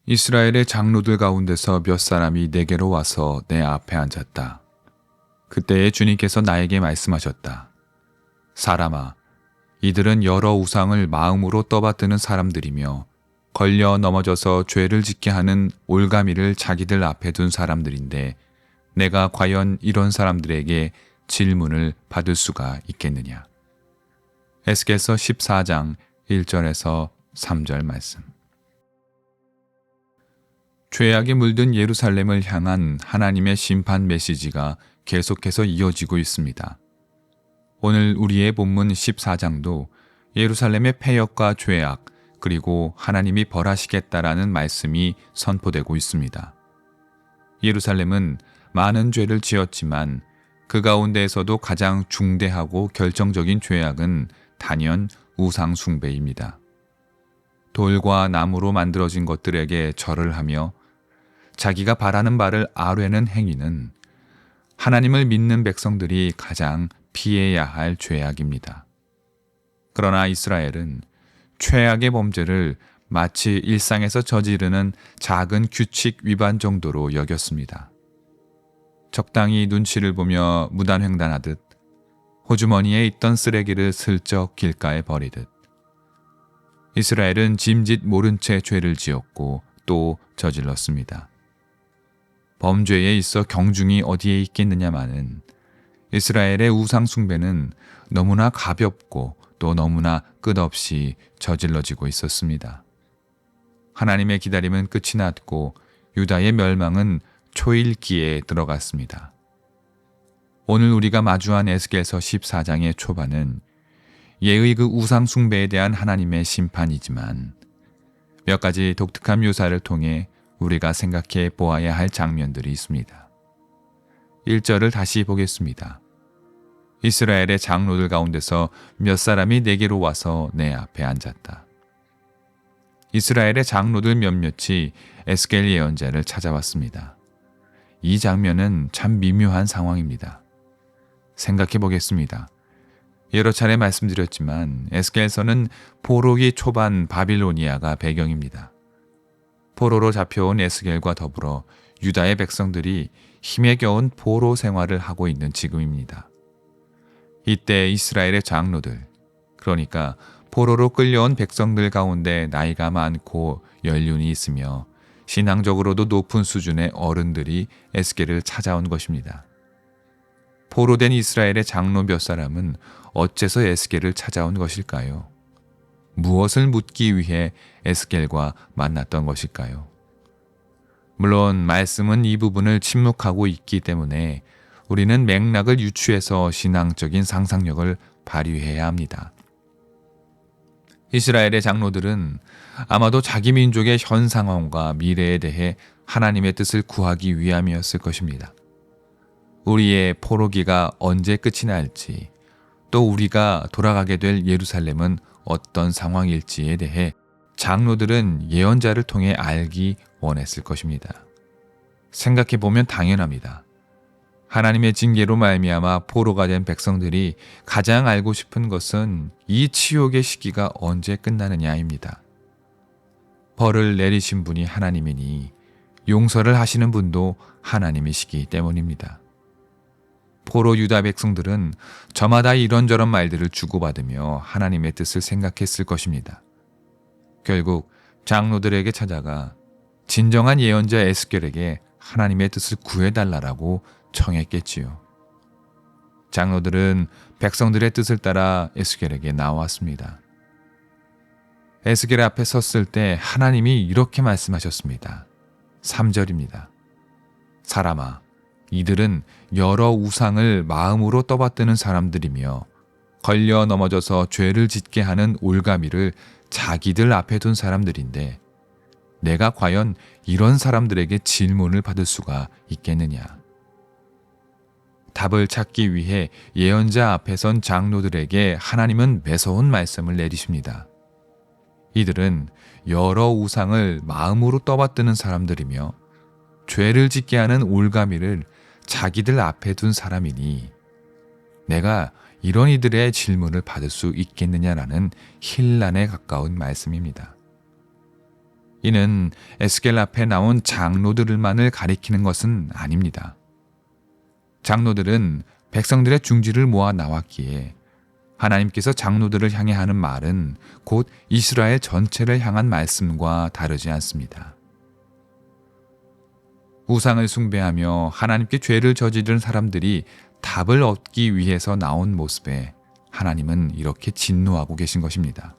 이스라엘의 장로들 가운데서 몇 사람이 내게로 와서 내 앞에 앉았다. 그때에 주님께서 나에게 말씀하셨다. 사람아, 이들은 여러 우상을 마음으로 떠받드는 사람들이며 걸려 넘어져서 죄를 짓게 하는 올가미를 자기들 앞에 둔 사람들인데 내가 과연 이런 사람들에게 질문을 받을 수가 있겠느냐. 에스겔서 14장 1절에서 3절 말씀. 죄악에 물든 예루살렘을 향한 하나님의 심판 메시지가 계속해서 이어지고 있습니다. 오늘 우리의 본문 14장도 예루살렘의 패역과 죄악, 그리고 하나님이 벌하시겠다라는 말씀이 선포되고 있습니다. 예루살렘은 많은 죄를 지었지만 그 가운데에서도 가장 중대하고 결정적인 죄악은 단연 우상 숭배입니다. 돌과 나무로 만들어진 것들에게 절을 하며 자기가 바라는 바를 아뢰는 행위는 하나님을 믿는 백성들이 가장 피해야 할 죄악입니다. 그러나 이스라엘은 최악의 범죄를 마치 일상에서 저지르는 작은 규칙 위반 정도로 여겼습니다. 적당히 눈치를 보며 무단횡단하듯, 호주머니에 있던 쓰레기를 슬쩍 길가에 버리듯, 이스라엘은 짐짓 모른 채 죄를 지었고 또 저질렀습니다. 범죄에 있어 경중이 어디에 있겠느냐마는 이스라엘의 우상 숭배는 너무나 가볍고 또 너무나 끝없이 저질러지고 있었습니다. 하나님의 기다림은 끝이 났고 유다의 멸망은 초일기에 들어갔습니다. 오늘 우리가 마주한 에스겔서 14장의 초반은 예의 그 우상 숭배에 대한 하나님의 심판이지만 몇 가지 독특한 묘사를 통해 우리가 생각해 보아야 할 장면들이 있습니다. 1절을 다시 보겠습니다. 이스라엘의 장로들 가운데서 몇 사람이 내게로 와서 내 앞에 앉았다. 이스라엘의 장로들 몇몇이 에스겔 예언자를 찾아왔습니다. 이 장면은 참 미묘한 상황입니다. 생각해 보겠습니다. 여러 차례 말씀드렸지만 에스겔서는 포로기 초반 바빌로니아가 배경입니다. 포로로 잡혀온 에스겔과 더불어 유다의 백성들이 힘에 겨운 포로 생활을 하고 있는 지금입니다. 이때 이스라엘의 장로들, 그러니까 포로로 끌려온 백성들 가운데 나이가 많고 연륜이 있으며 신앙적으로도 높은 수준의 어른들이 에스겔을 찾아온 것입니다. 포로된 이스라엘의 장로 몇 사람은 어째서 에스겔을 찾아온 것일까요? 무엇을 묻기 위해 에스겔과 만났던 것일까요? 물론 말씀은 이 부분을 침묵하고 있기 때문에 우리는 맥락을 유추해서 신앙적인 상상력을 발휘해야 합니다. 이스라엘의 장로들은 아마도 자기 민족의 현 상황과 미래에 대해 하나님의 뜻을 구하기 위함이었을 것입니다. 우리의 포로기가 언제 끝이 날지, 또 우리가 돌아가게 될 예루살렘은 어떤 상황일지에 대해 장로들은 예언자를 통해 알기 원했을 것입니다. 생각해보면 당연합니다. 하나님의 징계로 말미암아 포로가 된 백성들이 가장 알고 싶은 것은 이 치욕의 시기가 언제 끝나느냐입니다. 벌을 내리신 분이 하나님이니 용서를 하시는 분도 하나님이시기 때문입니다. 포로 유다 백성들은 저마다 이런저런 말들을 주고받으며 하나님의 뜻을 생각했을 것입니다. 결국 장로들에게 찾아가 진정한 예언자 에스겔에게 하나님의 뜻을 구해달라고 청했겠지요. 장로들은 백성들의 뜻을 따라 에스겔에게 나왔습니다. 에스겔 앞에 섰을 때 하나님이 이렇게 말씀하셨습니다. 3절입니다. 사람아, 이들은 여러 우상을 마음으로 떠받드는 사람들이며 걸려 넘어져서 죄를 짓게 하는 올가미를 자기들 앞에 둔 사람들인데 내가 과연 이런 사람들에게 질문을 받을 수가 있겠느냐. 답을 찾기 위해 예언자 앞에 선 장로들에게 하나님은 매서운 말씀을 내리십니다. 이들은 여러 우상을 마음으로 떠받드는 사람들이며 죄를 짓게 하는 올가미를 자기들 앞에 둔 사람이니 내가 이런 이들의 질문을 받을 수 있겠느냐라는 힐난에 가까운 말씀입니다. 이는 에스겔 앞에 나온 장로들만을 가리키는 것은 아닙니다. 장로들은 백성들의 중지를 모아 나왔기에 하나님께서 장로들을 향해 하는 말은 곧 이스라엘 전체를 향한 말씀과 다르지 않습니다. 우상을 숭배하며 하나님께 죄를 저지른 사람들이 답을 얻기 위해서 나온 모습에 하나님은 이렇게 진노하고 계신 것입니다.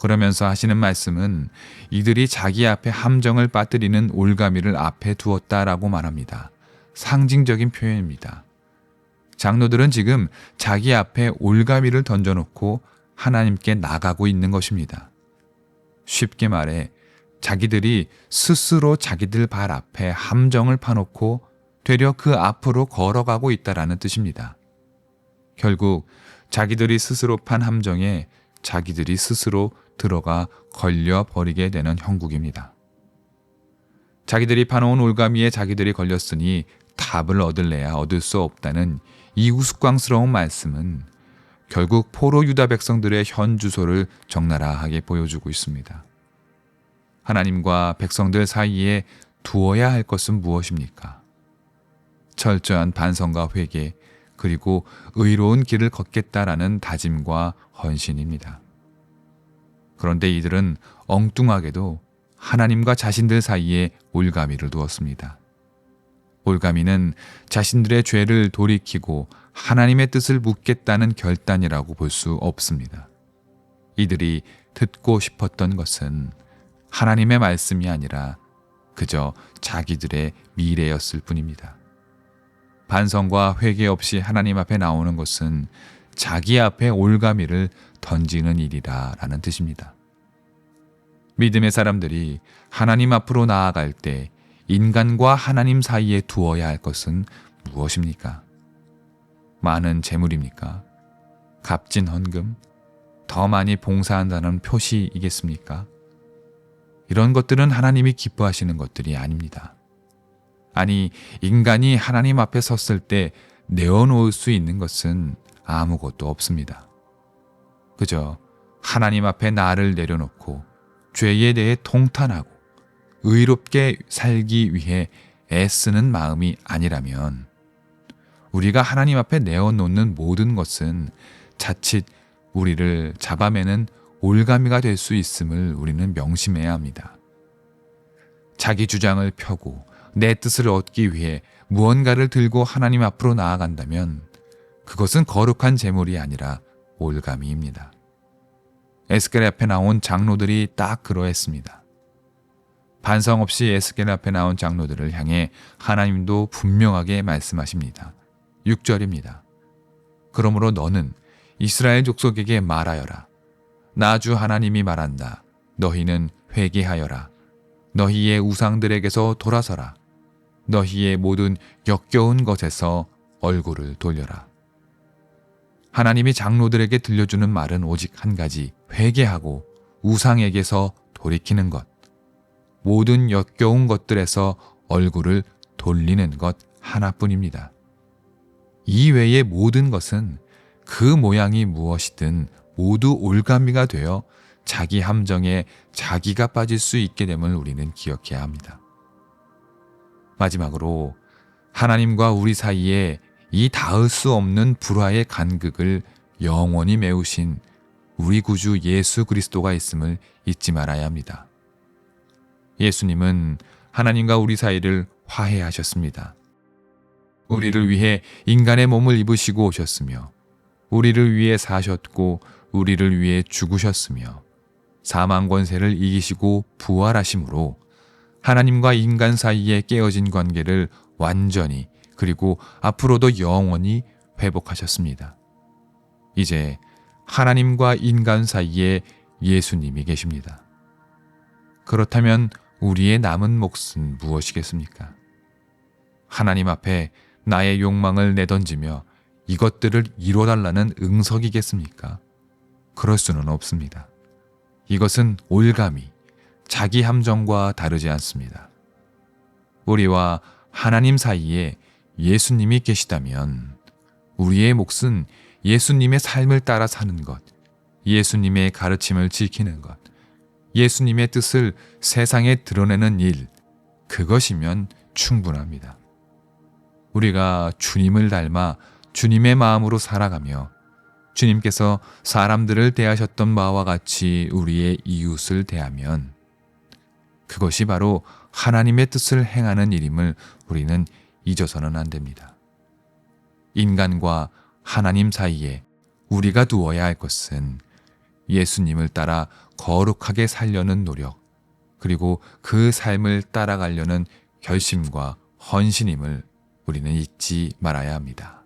그러면서 하시는 말씀은 이들이 자기 앞에 함정을 빠뜨리는 올가미를 앞에 두었다라고 말합니다. 상징적인 표현입니다. 장로들은 지금 자기 앞에 올가미를 던져놓고 하나님께 나가고 있는 것입니다. 쉽게 말해 자기들이 스스로 자기들 발 앞에 함정을 파놓고 되려 그 앞으로 걸어가고 있다라는 뜻입니다. 결국 자기들이 스스로 판 함정에 자기들이 스스로 들어가 걸려버리게 되는 형국입니다. 자기들이 파놓은 올가미에 자기들이 걸렸으니 답을 얻을래야 얻을 수 없다는 이 우스꽝스러운 말씀은 결국 포로 유다 백성들의 현 주소를 적나라하게 보여주고 있습니다. 하나님과 백성들 사이에 두어야 할 것은 무엇입니까? 철저한 반성과 회개, 그리고 의로운 길을 걷겠다라는 다짐과 헌신입니다. 그런데 이들은 엉뚱하게도 하나님과 자신들 사이에 올가미를 두었습니다. 올가미는 자신들의 죄를 돌이키고 하나님의 뜻을 묻겠다는 결단이라고 볼 수 없습니다. 이들이 듣고 싶었던 것은 하나님의 말씀이 아니라 그저 자기들의 미래였을 뿐입니다. 반성과 회개 없이 하나님 앞에 나오는 것은 자기 앞에 올가미를 던지는 일이라는 뜻입니다. 믿음의 사람들이 하나님 앞으로 나아갈 때 인간과 하나님 사이에 두어야 할 것은 무엇입니까? 많은 재물입니까? 값진 헌금? 더 많이 봉사한다는 표시이겠습니까? 이런 것들은 하나님이 기뻐하시는 것들이 아닙니다. 아니, 인간이 하나님 앞에 섰을 때 내어놓을 수 있는 것은 아무것도 없습니다. 그저 하나님 앞에 나를 내려놓고 죄에 대해 통탄하고 의롭게 살기 위해 애쓰는 마음이 아니라면 우리가 하나님 앞에 내어놓는 모든 것은 자칫 우리를 잡아매는 올가미가 될 수 있음을 우리는 명심해야 합니다. 자기 주장을 펴고 내 뜻을 얻기 위해 무언가를 들고 하나님 앞으로 나아간다면 그것은 거룩한 제물이 아니라 올가미입니다. 에스겔 앞에 나온 장로들이 딱 그러했습니다. 반성 없이 에스겔 앞에 나온 장로들을 향해 하나님도 분명하게 말씀하십니다. 6절입니다. 그러므로 너는 이스라엘 족속에게 말하여라. 나 주 하나님이 말한다. 너희는 회개하여라. 너희의 우상들에게서 돌아서라. 너희의 모든 역겨운 것에서 얼굴을 돌려라. 하나님이 장로들에게 들려주는 말은 오직 한 가지, 회개하고 우상에게서 돌이키는 것, 모든 역겨운 것들에서 얼굴을 돌리는 것 하나뿐입니다. 이 외의 모든 것은 그 모양이 무엇이든 모두 올가미가 되어 자기 함정에 자기가 빠질 수 있게 됨을 우리는 기억해야 합니다. 마지막으로 하나님과 우리 사이에 이 닿을 수 없는 불화의 간극을 영원히 메우신 우리 구주 예수 그리스도가 있음을 잊지 말아야 합니다. 예수님은 하나님과 우리 사이를 화해하셨습니다. 우리를 위해 인간의 몸을 입으시고 오셨으며 우리를 위해 사셨고 우리를 위해 죽으셨으며 사망 권세를 이기시고 부활하심으로 하나님과 인간 사이에 깨어진 관계를 완전히 그리고 앞으로도 영원히 회복하셨습니다. 이제 하나님과 인간 사이에 예수님이 계십니다. 그렇다면 우리의 남은 몫은 무엇이겠습니까? 하나님 앞에 나의 욕망을 내던지며 이것들을 이뤄달라는 응석이겠습니까? 그럴 수는 없습니다. 이것은 올가미, 자기 함정과 다르지 않습니다. 우리와 하나님 사이에 예수님이 계시다면 우리의 몫은 예수님의 삶을 따라 사는 것, 예수님의 가르침을 지키는 것, 예수님의 뜻을 세상에 드러내는 일, 그것이면 충분합니다. 우리가 주님을 닮아 주님의 마음으로 살아가며 주님께서 사람들을 대하셨던 바와 같이 우리의 이웃을 대하면 그것이 바로 하나님의 뜻을 행하는 일임을 우리는 잊어서는 안 됩니다. 인간과 하나님 사이에 우리가 두어야 할 것은 예수님을 따라 거룩하게 살려는 노력, 그리고 그 삶을 따라가려는 결심과 헌신임을 우리는 잊지 말아야 합니다.